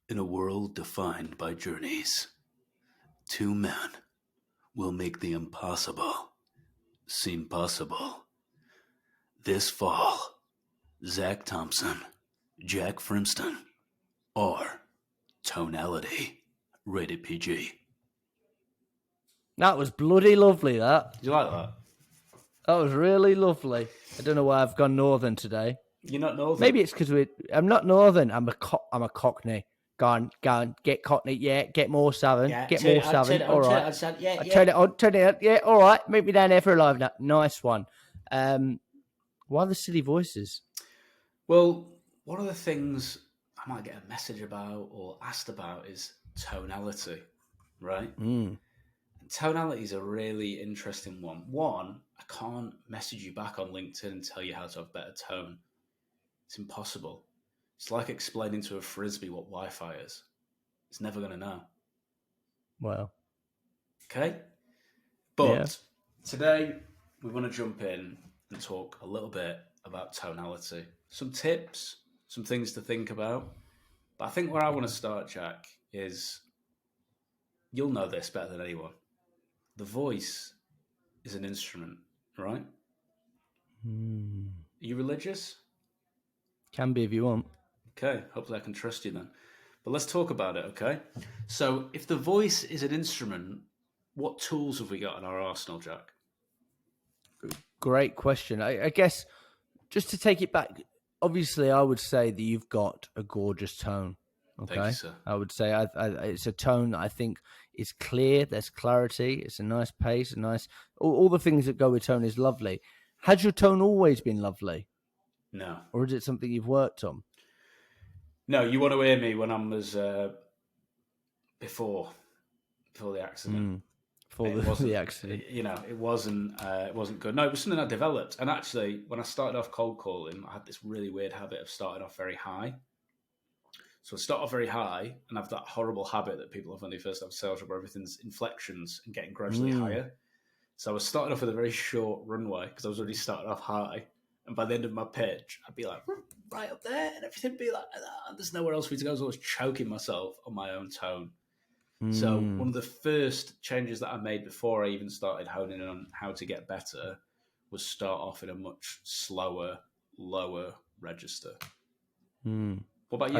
In a world defined by journeys, two men will make the impossible seem possible. This fall, Zach Thompson, Jack Frimston, or Tonality, rated PG. That was bloody lovely, that. Did you like that? That was really lovely. I don't know why I've gone northern today. You're not northern? Maybe it's because I'm not northern. I'm a cockney. Go on, get cockney. Yeah, get more southern. Yeah, get more southern. All right. I'll turn Turn it on. Yeah, all right. Meet me down there for a live night. Nice one. Why the silly voices? Well, one of the things I might get a message about or asked about is tonality, right? Mm. Tonality is a really interesting one. One, I can't message you back on LinkedIn and tell you how to have better tone. It's impossible. It's like explaining to a frisbee what Wi-Fi is. It's never going to know. Well. Okay? But today we want to jump in and talk a little bit about tonality. Some tips, some things to think about. But I think where I want to start, Jack, is you'll know this better than anyone. The voice is an instrument, right? Mm. Are you religious? Can be if you want. Okay, hopefully I can trust you then. But let's talk about it, okay? So if the voice is an instrument, what tools have we got in our arsenal, Jack? Great question. I guess just to take it back, obviously I would say that you've got a gorgeous tone. Okay, Thank you, sir. I would say it's a tone that I think is clear. There's clarity. It's a nice pace. A nice all the things that go with tone is lovely. Has your tone always been lovely? No. Or is it something you've worked on? No, you want to hear me when I was before the accident. Before the accident. It wasn't good. No, it was something I developed. And actually, when I started off cold calling, I had this really weird habit of starting off very high. So I start off very high and have that horrible habit that people have when they first have sales job where everything's inflections and getting gradually higher. So I was starting off with a very short runway because I was already starting off high. And by the end of my pitch, I'd be like, right up there, and everything would be like that. There's nowhere else for me to go. I was always choking myself on my own tone. So one of the first changes that I made before I even started honing in on how to get better was start off in a much slower, lower register. What about you?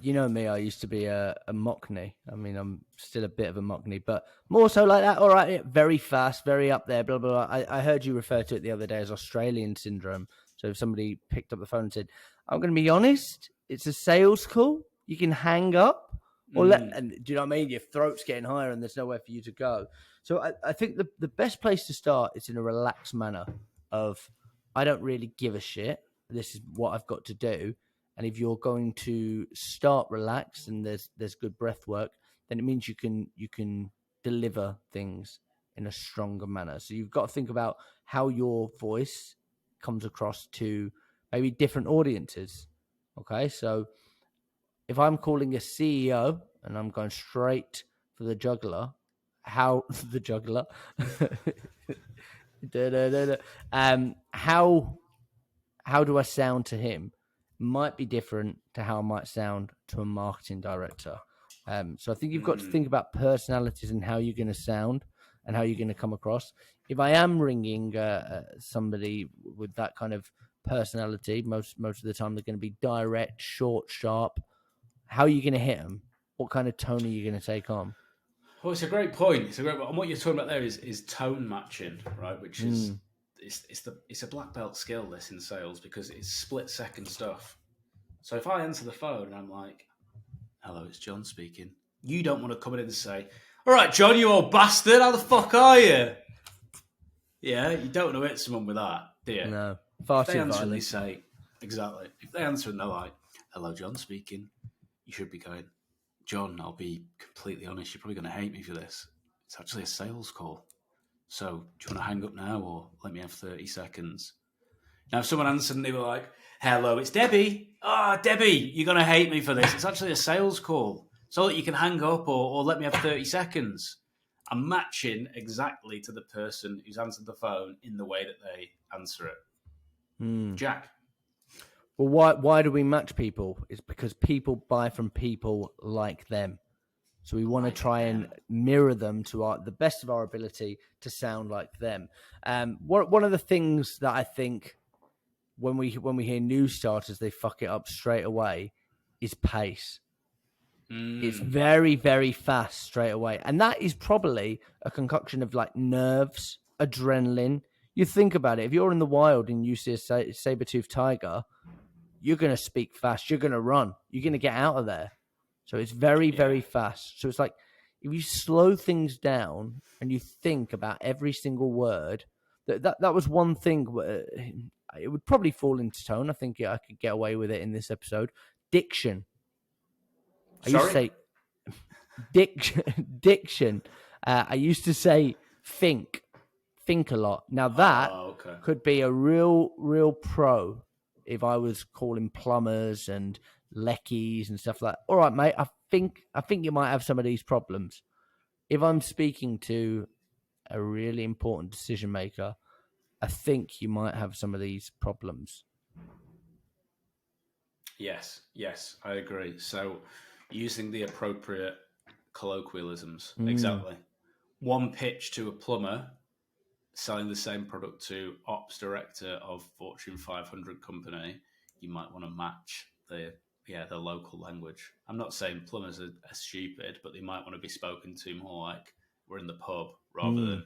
You know me, I used to be a Mockney. I mean, I'm still a bit of a Mockney, but more so like that. All right, very fast, very up there, blah, blah, blah. I heard you refer to it the other day as Australian syndrome. So if somebody picked up the phone and said, I'm going to be honest, it's a sales call. You can hang up and do you know what I mean? Your throat's getting higher and there's nowhere for you to go. So I think the best place to start is in a relaxed manner of, I don't really give a shit. This is what I've got to do. And if you're going to start relaxed and there's good breath work, then it means you can deliver things in a stronger manner. So you've got to think about how your voice comes across to maybe different audiences. Okay, so if I'm calling a CEO and I'm going straight for the juggler, how the juggler, how do I sound to him? Might be different to how I might sound to a marketing director. So I think you've got to think about personalities and how you're going to sound and how you're going to come across. If I am ringing somebody with that kind of personality, most of the time they're going to be direct, short, sharp. How are you going to hit them? What kind of tone are you going to take on? Well, it's a great point. And what you're talking about there is tone matching, right? Which is it's a black belt skill, this, in sales, because it's split second stuff. So if I answer the phone and I'm like, hello, it's John speaking, you don't want to come in and say, all right, John, you old bastard, how the fuck are you? Yeah, you don't want to hit someone with that, do you? No, far too violent. If they answer and they say, exactly. If they answer and they're like, hello, John speaking, you should be going, John, I'll be completely honest, you're probably going to hate me for this. It's actually a sales call. So do you want to hang up now or let me have 30 seconds? Now, if someone answered and they were like, hello, it's Debbie. Oh, Debbie, you're going to hate me for this. It's actually a sales call. So that you can hang up or let me have 30 seconds. I'm matching exactly to the person who's answered the phone in the way that they answer it. Jack? Well, why do we match people? It's because people buy from people like them. So we want to try and mirror them to the best of our ability to sound like them. One of the things that I think when we hear new starters, they fuck it up straight away is pace. It's very, very fast straight away. And that is probably a concoction of like nerves, adrenaline. You think about it. If you're in the wild and you see a saber-toothed tiger, you're going to speak fast. You're going to run. You're going to get out of there. So it's very, very fast. So it's like if you slow things down and you think about every single word, that was one thing. It would probably fall into tone. I think I could get away with it in this episode. Diction. I used to say diction. I used to say think a lot. Now that could be a real pro if I was calling plumbers and leckies and stuff like that. All right, mate, I think you might have some of these problems. If I'm speaking to a really important decision maker, I think you might have some of these problems. Yes, I agree. So using the appropriate colloquialisms, exactly. One pitch to a plumber selling the same product to ops director of Fortune 500 company, you might want to match the local language. I'm not saying plumbers are stupid, but they might want to be spoken to more like we're in the pub rather than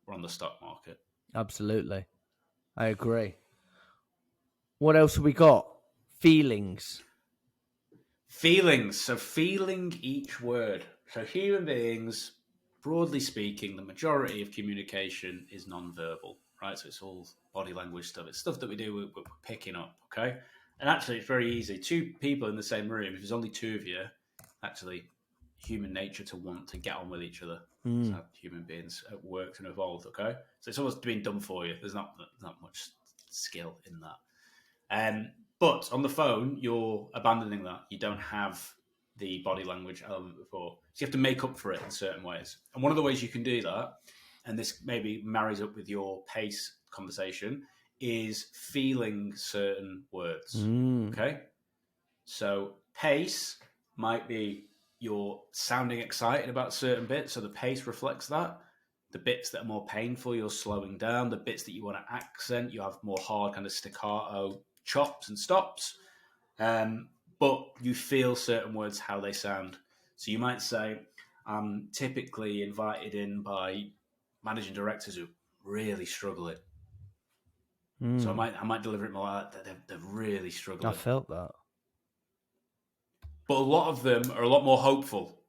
we're on the stock market. Absolutely. I agree. What else have we got? Feelings. So feeling each word. So human beings, broadly speaking, the majority of communication is non-verbal, right? So it's all body language stuff. It's stuff that we do, we're picking up, okay? And actually, it's very easy. Two people in the same room, if there's only two of you, actually, human nature to want to get on with each other. That's how human beings worked and evolved, okay? So it's almost been done for you. There's not much skill in that. But on the phone, you're abandoning that. You don't have the body language element before. So you have to make up for it in certain ways. And one of the ways you can do that, and this maybe marries up with your pace conversation, is feeling certain words. Okay? So pace might be you're sounding excited about certain bits, so the pace reflects that. The bits that are more painful, you're slowing down. The bits that you want to accent, you have more hard kind of staccato chops and stops. But you feel certain words how they sound. So you might say, I'm typically invited in by managing directors who really struggling. So I might deliver it more like that. They're really struggling. I felt that. But a lot of them are a lot more hopeful.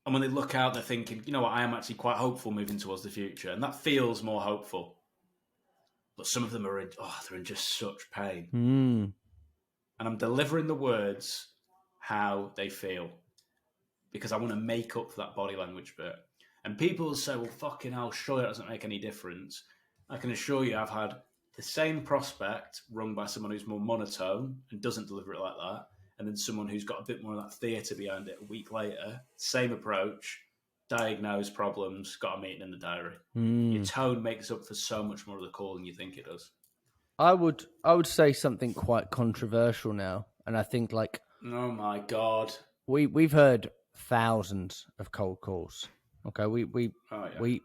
And when they look out, they're thinking, you know what, I am actually quite hopeful moving towards the future. And that feels more hopeful. But some of them are they're in just such pain. And I'm delivering the words how they feel. Because I want to make up for that body language bit. And people will say, well, fucking hell, surely that doesn't make any difference. I can assure you I've had the same prospect rung by someone who's more monotone and doesn't deliver it like that. And then someone who's got a bit more of that theatre behind it a week later, same approach, diagnosed problems, got a meeting in the diary. Your tone makes up for so much more of the call than you think it does. I would say something quite controversial now, and I think like, oh my god, we've heard thousands of cold calls. Okay, we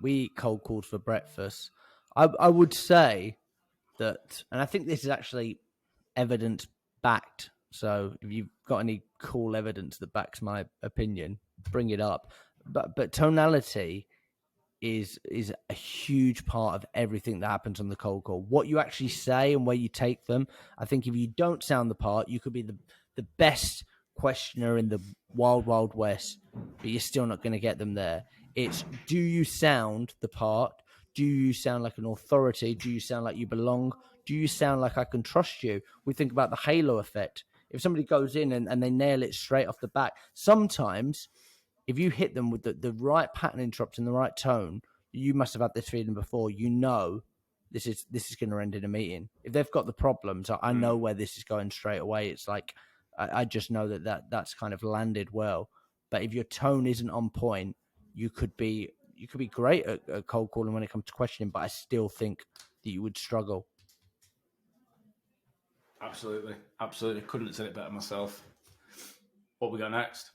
eat cold calls for breakfast. I would say that, and I think this is actually evidence backed. So if you've got any cool evidence that backs my opinion, bring it up. But tonality is a huge part of everything that happens on the cold call. What you actually say and where you take them. I think if you don't sound the part, you could be the best questioner in the wild west, but you're still not going to get them there. It's, do you sound the part? Do you sound like an authority? Do you sound like you belong? Do you sound like I can trust you? We think about the halo effect. If somebody goes in and they nail it straight off the bat, sometimes if you hit them with the right pattern interrupt and the right tone, you must have had this feeling before. You know this is going to end in a meeting. If they've got the problems, I know where this is going straight away. It's like I just know that's kind of landed well. But if your tone isn't on point, you could be great at cold calling when it comes to questioning, but I still think that you would struggle. Absolutely. Absolutely. Couldn't have said it better myself. What we got next?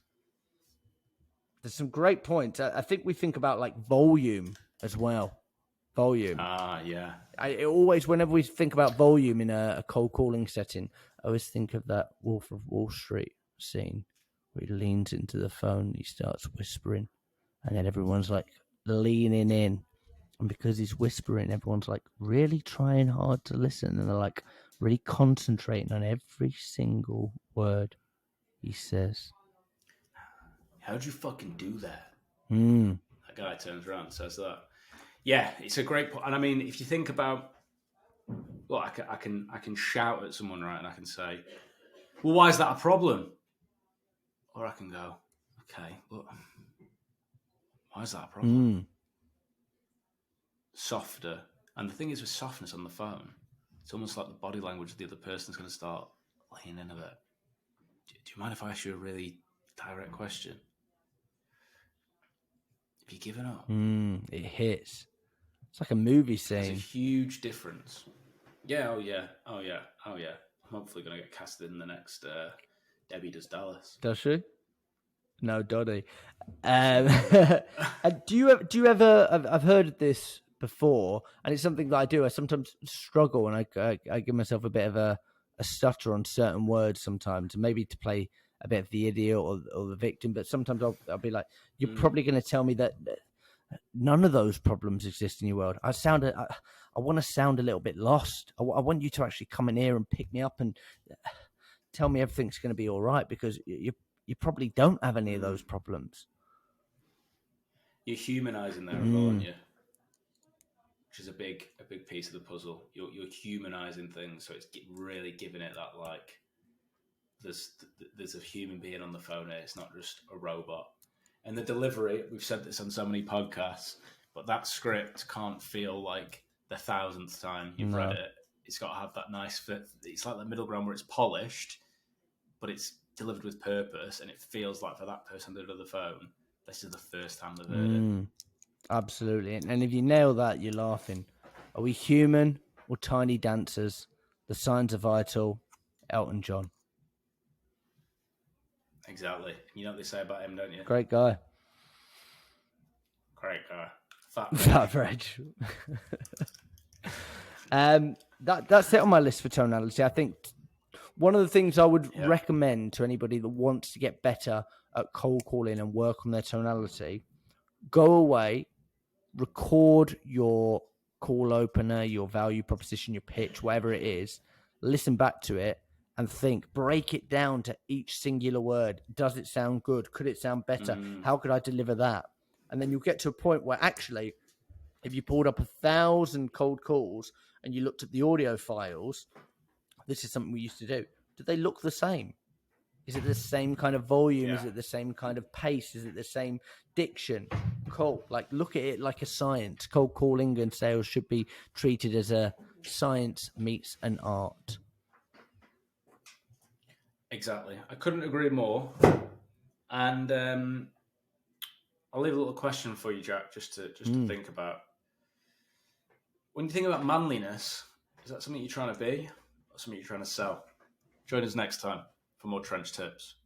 There's some great points. I think we think about like volume as well. Volume. Yeah. I always, whenever we think about volume in a cold calling setting, I always think of that Wolf of Wall Street scene where he leans into the phone, he starts whispering, and then everyone's like leaning in. And because he's whispering, everyone's like really trying hard to listen, and they're like really concentrating on every single word he says. How'd you fucking do that? Mm. That guy turns around and says that. Yeah, it's a great point. And I mean, if you think about, well, I can shout at someone, right, and I can say, well, why is that a problem? Or I can go, okay, but why is that a problem? Mm. Softer. And the thing is with softness on the phone, it's almost like the body language of the other person is going to start leaning in a bit. Do you mind if I ask you a really direct question? Have you given up? It hits. It's like a movie There's a scene. huge difference. Yeah, oh yeah. I'm hopefully going to get casted in the next Debbie Does Dallas. Does she? No, Doddy. And do you ever? I've heard this before, and it's something that I do. I sometimes struggle, and I give myself a bit of a stutter on certain words sometimes, maybe to play a bit of the idiot or the victim. But sometimes I'll be like, "You're probably going to tell me that none of those problems exist in your world." I want to sound a little bit lost. I want you to actually come in here and pick me up and tell me everything's going to be all right, because you probably don't have any of those problems. You're humanizing there as well, aren't you? Which is a big piece of the puzzle. You're humanizing things, so it's really giving it that, like, there's a human being on the phone here. It's not just a robot. And the delivery, we've said this on so many podcasts, but that script can't feel like the 1,000th time you've read it. It's got to have that nice fit. It's like the middle ground where it's polished, but it's delivered with purpose, and it feels like for that person on the other phone, this is the first time they've heard it. Absolutely. And if you nail that, you're laughing. Are we human or tiny dancers? The signs are vital. Elton John. Exactly. You know what they say about him, don't you? Great guy. Great guy. Fat Reg. That's it on my list for tonality. I think one of the things I would recommend to anybody that wants to get better at cold calling and work on their tonality, go away, record your call opener, your value proposition, your pitch, whatever it is, listen back to it and think, break it down to each singular word. Does it sound good? Could it sound better? How could I deliver that? And then you'll get to a point where actually, if you pulled up 1,000 cold calls and you looked at the audio files, this is something we used to do. Do they look the same? Is it the same kind of volume? Yeah. Is it the same kind of pace? Is it the same diction? Cool. Like, look at it like a science. Cold calling and sales should be treated as a science meets an art. Exactly. I couldn't agree more. And I'll leave a little question for you, Jack, just to think about. When you think about manliness, is that something you're trying to be or something you're trying to sell? Join us next time for more trench tips.